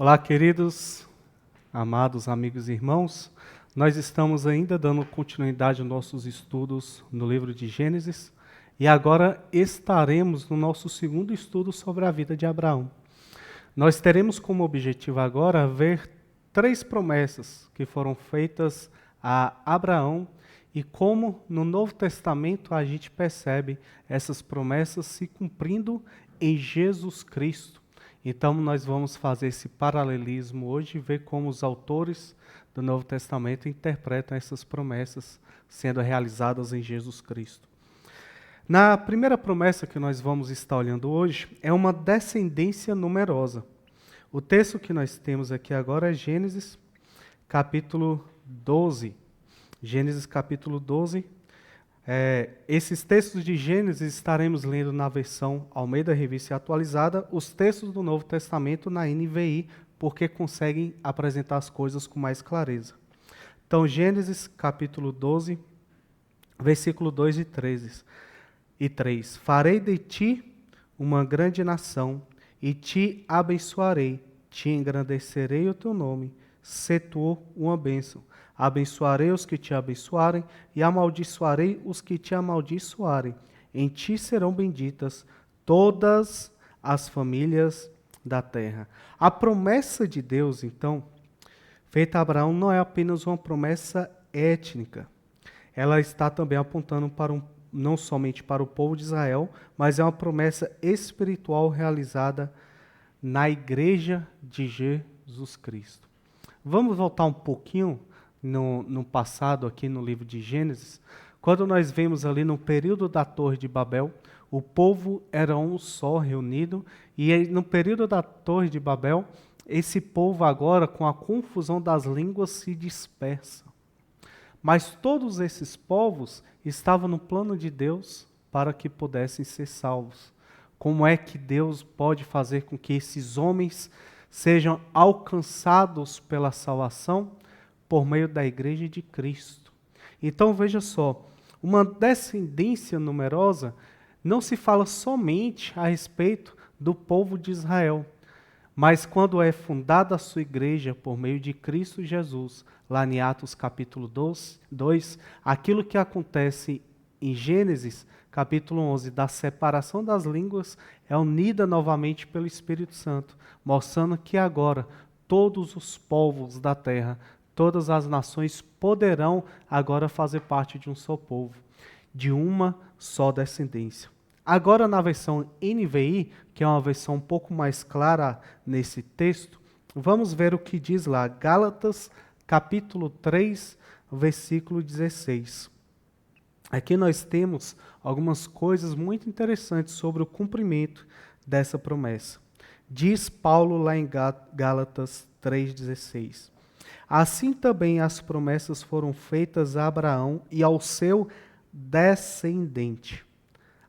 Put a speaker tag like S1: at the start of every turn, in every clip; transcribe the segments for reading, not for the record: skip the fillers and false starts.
S1: Olá, queridos, amados amigos e irmãos. Nós estamos ainda dando continuidade aos nossos estudos no livro de Gênesis e agora estaremos no nosso segundo estudo sobre a vida de Abraão. Nós teremos como objetivo agora ver 3 promessas que foram feitas a Abraão e como no Novo Testamento a gente percebe essas promessas se cumprindo em Jesus Cristo. Então nós vamos fazer esse paralelismo hoje e ver como os autores do Novo Testamento interpretam essas promessas sendo realizadas em Jesus Cristo. Na primeira promessa que nós vamos estar olhando hoje é uma descendência numerosa. O texto que nós temos aqui agora é Gênesis capítulo 12. Gênesis capítulo 12. Esses textos de Gênesis estaremos lendo na versão Almeida Revista Atualizada, os textos do Novo Testamento na NVI, porque conseguem apresentar as coisas com mais clareza. Então, Gênesis capítulo 12, versículo 2 e 3. Farei de ti uma grande nação, e te abençoarei, te engrandecerei o teu nome, se tu uma bênção. Abençoarei os que te abençoarem, e amaldiçoarei os que te amaldiçoarem. Em ti serão benditas todas as famílias da terra. A promessa de Deus, então, feita a Abraão, não é apenas uma promessa étnica. Ela está também apontando não somente para o povo de Israel, mas é uma promessa espiritual realizada na igreja de Jesus Cristo. Vamos voltar um pouquinho no passado, aqui no livro de Gênesis, quando nós vemos ali no período da Torre de Babel, o povo era um só reunido, e no período da Torre de Babel, esse povo agora, com a confusão das línguas, se dispersa. Mas todos esses povos estavam no plano de Deus para que pudessem ser salvos. Como é que Deus pode fazer com que esses homens sejam alcançados pela salvação? Por meio da igreja de Cristo. Então veja só, uma descendência numerosa não se fala somente a respeito do povo de Israel, mas quando é fundada a sua igreja por meio de Cristo Jesus, lá em Atos capítulo 2, aquilo que acontece em Gênesis capítulo 11, da separação das línguas, é unida novamente pelo Espírito Santo, mostrando que agora todos os povos da terra, todas as nações poderão agora fazer parte de um só povo, de uma só descendência. Agora na versão NVI, que é uma versão um pouco mais clara nesse texto, vamos ver o que diz lá, Gálatas capítulo 3, versículo 16. Aqui nós temos algumas coisas muito interessantes sobre o cumprimento dessa promessa. Diz Paulo lá em Gálatas 3,16. Assim também as promessas foram feitas a Abraão e ao seu descendente.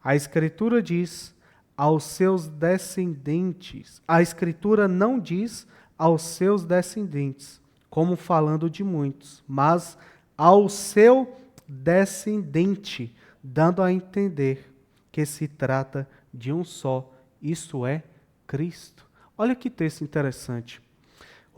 S1: A Escritura diz aos seus descendentes. A Escritura não diz aos seus descendentes, como falando de muitos, mas ao seu descendente, dando a entender que se trata de um só, isto é, Cristo. Olha que texto interessante.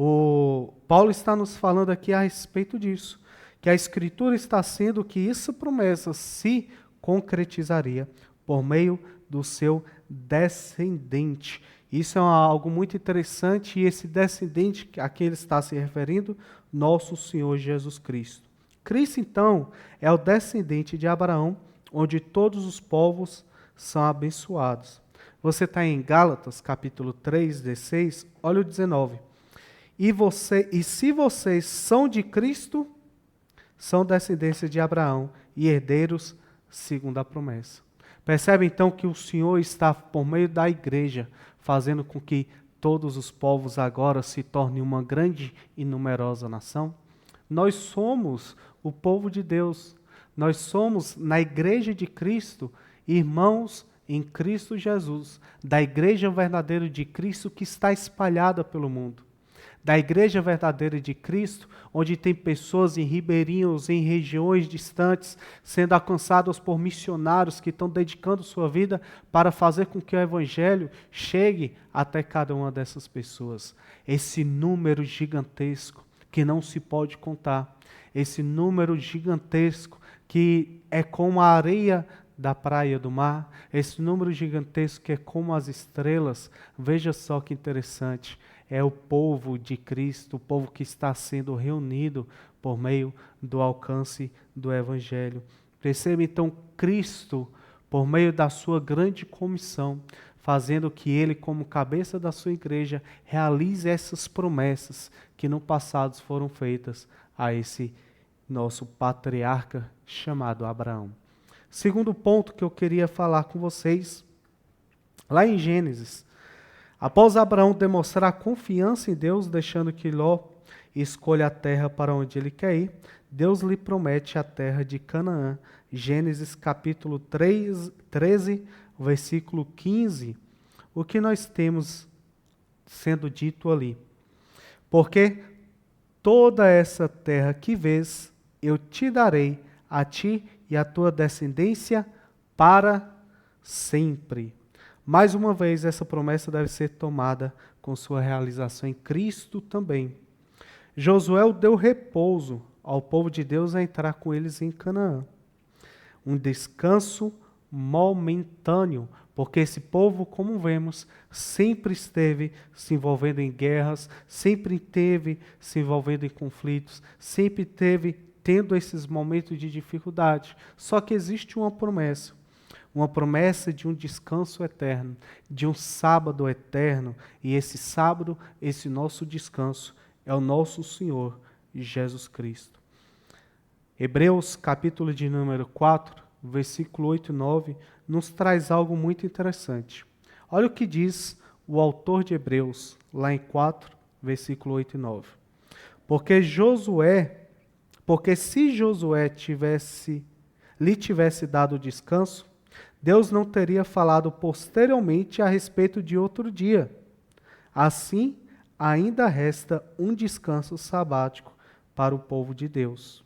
S1: O Paulo está nos falando aqui a respeito disso, que a Escritura está sendo que essa promessa se concretizaria por meio do seu descendente. Isso é algo muito interessante, e esse descendente a que ele está se referindo, nosso Senhor Jesus Cristo. Cristo, então, é o descendente de Abraão, onde todos os povos são abençoados. Você está em Gálatas, capítulo 3, 16, olha o 19. E se vocês são de Cristo, são descendência de Abraão e herdeiros segundo a promessa. Percebe então que o Senhor está, por meio da igreja, fazendo com que todos os povos agora se tornem uma grande e numerosa nação? Nós somos o povo de Deus. Nós somos, na igreja de Cristo, irmãos em Cristo Jesus, da igreja verdadeira de Cristo que está espalhada pelo mundo. da igreja verdadeira de Cristo, onde tem pessoas em ribeirinhos, em regiões distantes, sendo alcançadas por missionários que estão dedicando sua vida para fazer com que o evangelho chegue até cada uma dessas pessoas. Esse número gigantesco que não se pode contar, esse número gigantesco que é como a areia da praia do mar, esse número gigantesco que é como as estrelas. Veja só que interessante, é o povo de Cristo, o povo que está sendo reunido por meio do alcance do Evangelho. Perceba então Cristo, por meio da sua grande comissão, fazendo que Ele, como cabeça da sua igreja, realize essas promessas que no passado foram feitas a esse nosso patriarca chamado Abraão. Segundo ponto que eu queria falar com vocês, lá em Gênesis, após Abraão demonstrar confiança em Deus, deixando que Ló escolha a terra para onde ele quer ir, Deus lhe promete a terra de Canaã. Gênesis capítulo 13, versículo 15. O que nós temos sendo dito ali? Porque toda essa terra que vês, eu te darei a ti e a tua descendência para sempre. Mais uma vez, essa promessa deve ser tomada com sua realização em Cristo também. Josué deu repouso ao povo de Deus a entrar com eles em Canaã. Um descanso momentâneo, porque esse povo, como vemos, sempre esteve se envolvendo em guerras, sempre esteve se envolvendo em conflitos, sempre esteve tendo esses momentos de dificuldade. Só que existe uma promessa de um descanso eterno, de um sábado eterno, e esse sábado, esse nosso descanso, é o nosso Senhor Jesus Cristo. Hebreus, capítulo de número 4, versículo 8 e 9, nos traz algo muito interessante. Olha o que diz o autor de Hebreus, lá em 4, versículo 8 e 9. Porque se Josué lhe tivesse dado descanso, Deus não teria falado posteriormente a respeito de outro dia. Assim, ainda resta um descanso sabático para o povo de Deus.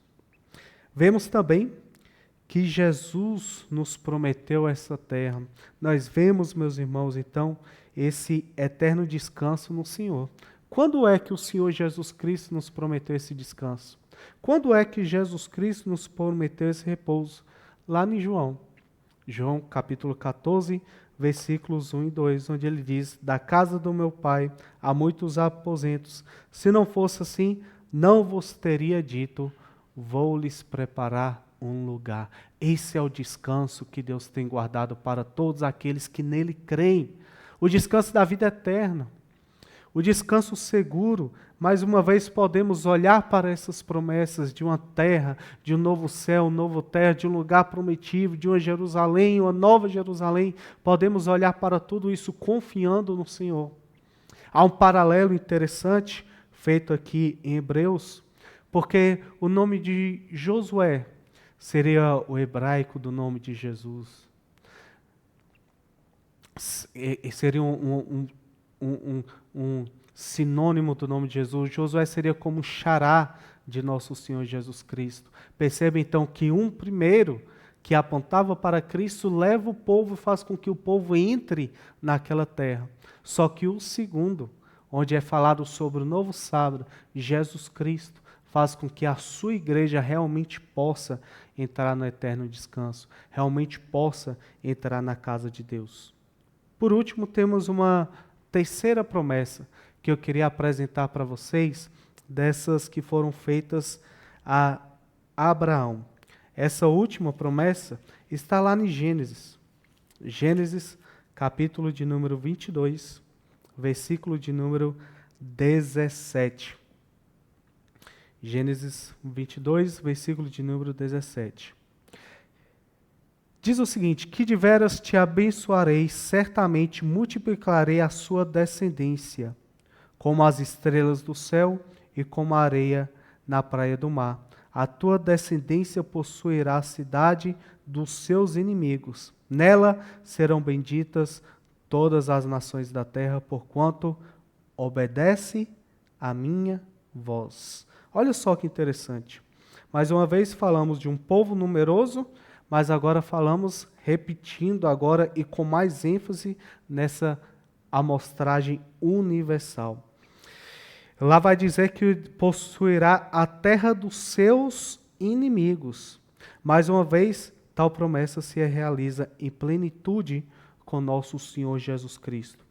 S1: Vemos também que Jesus nos prometeu essa terra. Nós vemos, meus irmãos, então, esse eterno descanso no Senhor. Quando é que o Senhor Jesus Cristo nos prometeu esse descanso? Quando é que Jesus Cristo nos prometeu esse repouso? Lá em João. João capítulo 14, versículos 1 e 2, onde ele diz: da casa do meu pai há muitos aposentos. Se não fosse assim, não vos teria dito, vou lhes preparar um lugar. Esse é o descanso que Deus tem guardado para todos aqueles que nele creem. O descanso da vida eterna. O descanso seguro. Mais uma vez podemos olhar para essas promessas de uma terra, de um novo céu, um novo terra, de um lugar prometido, de uma Jerusalém, uma nova Jerusalém. Podemos olhar para tudo isso confiando no Senhor. Há um paralelo interessante feito aqui em Hebreus, porque o nome de Josué seria o hebraico do nome de Jesus. Seria um sinônimo do nome de Jesus. Josué seria como xará de nosso Senhor Jesus Cristo. Percebe então que um primeiro que apontava para Cristo leva o povo, faz com que o povo entre naquela terra. Só que o segundo, onde é falado sobre o novo sábado, Jesus Cristo, faz com que a sua igreja realmente possa entrar no eterno descanso, realmente possa entrar na casa de Deus. Por último, temos uma terceira promessa que eu queria apresentar para vocês, dessas que foram feitas a Abraão. Essa última promessa está lá em Gênesis. Gênesis, capítulo de número 22, versículo de número 17. Gênesis 22, versículo de número 17. Diz o seguinte: que de veras te abençoarei, certamente multiplicarei a sua descendência, como as estrelas do céu e como a areia na praia do mar. A tua descendência possuirá a cidade dos seus inimigos. Nela serão benditas todas as nações da terra, porquanto obedece a minha voz. Olha só que interessante. Mais uma vez falamos de um povo numeroso, mas agora falamos, repetindo agora e com mais ênfase nessa amostragem universal. Lá vai dizer que possuirá a terra dos seus inimigos. Mais uma vez, tal promessa se realiza em plenitude com nosso Senhor Jesus Cristo.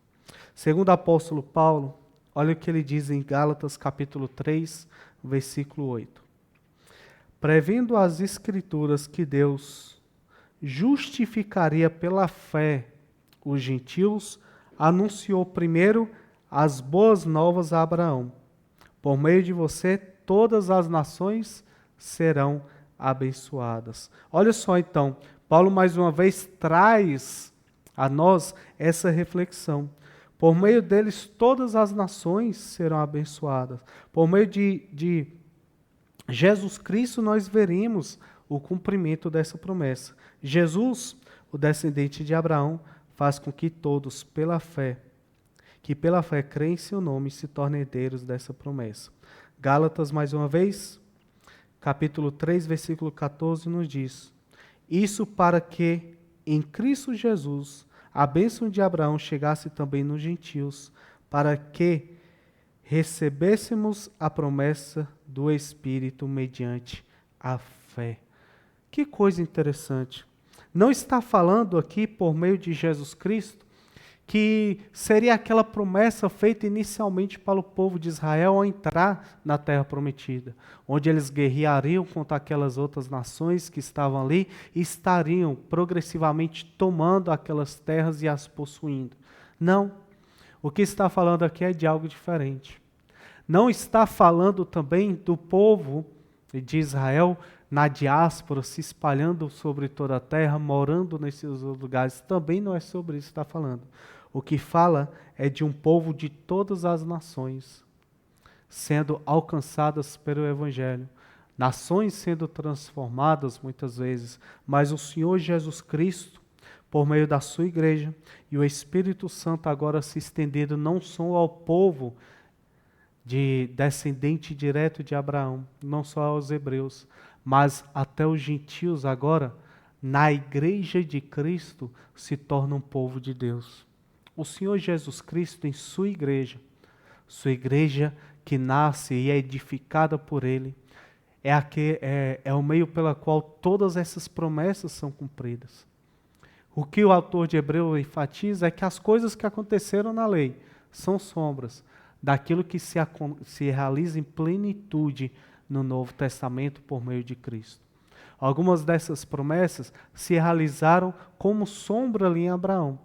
S1: Segundo o apóstolo Paulo, olha o que ele diz em Gálatas capítulo 3, versículo 8. Prevendo as Escrituras que Deus justificaria pela fé os gentios, anunciou primeiro as boas novas a Abraão. Por meio de você, todas as nações serão abençoadas. Olha só então, Paulo mais uma vez traz a nós essa reflexão. Por meio deles, todas as nações serão abençoadas. Por meio de Jesus Cristo, nós veremos o cumprimento dessa promessa. Jesus, o descendente de Abraão, faz com que todos, pela fé creem em seu nome, se tornem herdeiros dessa promessa. Gálatas, mais uma vez, capítulo 3, versículo 14, nos diz: isso para que, em Cristo Jesus, a bênção de Abraão chegasse também nos gentios, para que recebêssemos a promessa do Espírito mediante a fé. Que coisa interessante. Não está falando aqui, por meio de Jesus Cristo, que seria aquela promessa feita inicialmente para o povo de Israel ao entrar na terra prometida, onde eles guerreariam contra aquelas outras nações que estavam ali e estariam progressivamente tomando aquelas terras e as possuindo. Não. O que está falando aqui é de algo diferente. Não está falando também do povo de Israel na diáspora, se espalhando sobre toda a terra, morando nesses lugares. Também não é sobre isso que está falando. O que fala é de um povo de todas as nações sendo alcançadas pelo Evangelho. Nações sendo transformadas muitas vezes, mas o Senhor Jesus Cristo, por meio da sua igreja, e o Espírito Santo agora se estendendo não só ao povo de descendente direto de Abraão, não só aos hebreus, mas até os gentios agora, na igreja de Cristo, se tornam um povo de Deus. O Senhor Jesus Cristo, em sua igreja que nasce e é edificada por Ele, é o meio pela qual todas essas promessas são cumpridas. O que o autor de Hebreu enfatiza é que as coisas que aconteceram na lei são sombras daquilo que se realiza em plenitude no Novo Testamento por meio de Cristo. Algumas dessas promessas se realizaram como sombra ali em Abraão,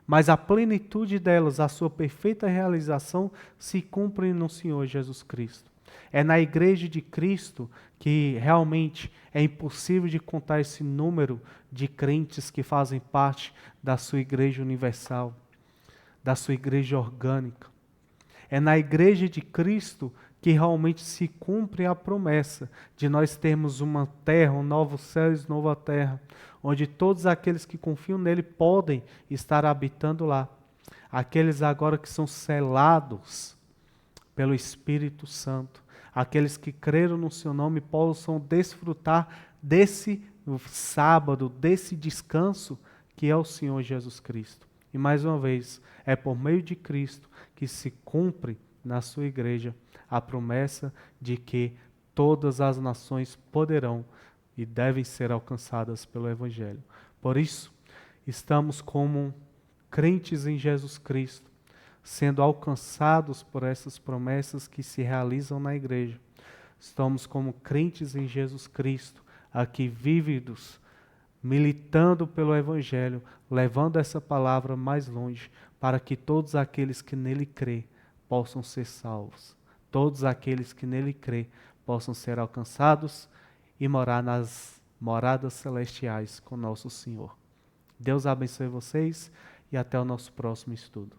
S1: mas a plenitude delas, a sua perfeita realização, se cumpre no Senhor Jesus Cristo. É na igreja de Cristo que realmente é impossível de contar esse número de crentes que fazem parte da sua igreja universal, da sua igreja orgânica. É na igreja de Cristo que realmente se cumpre a promessa de nós termos uma terra, um novo céu e nova terra, onde todos aqueles que confiam nele podem estar habitando lá. Aqueles agora que são selados pelo Espírito Santo, aqueles que creram no seu nome possam desfrutar desse sábado, desse descanso que é o Senhor Jesus Cristo. E mais uma vez, é por meio de Cristo que se cumpre na sua igreja a promessa de que todas as nações poderão e devem ser alcançadas pelo Evangelho. Por isso, estamos como crentes em Jesus Cristo, sendo alcançados por essas promessas que se realizam na igreja. Estamos como crentes em Jesus Cristo, aqui vívidos, militando pelo Evangelho, levando essa palavra mais longe, para que todos aqueles que nele crê possam ser salvos. Todos aqueles que nele crê possam ser alcançados e morar nas moradas celestiais com nosso Senhor. Deus abençoe vocês e até o nosso próximo estudo.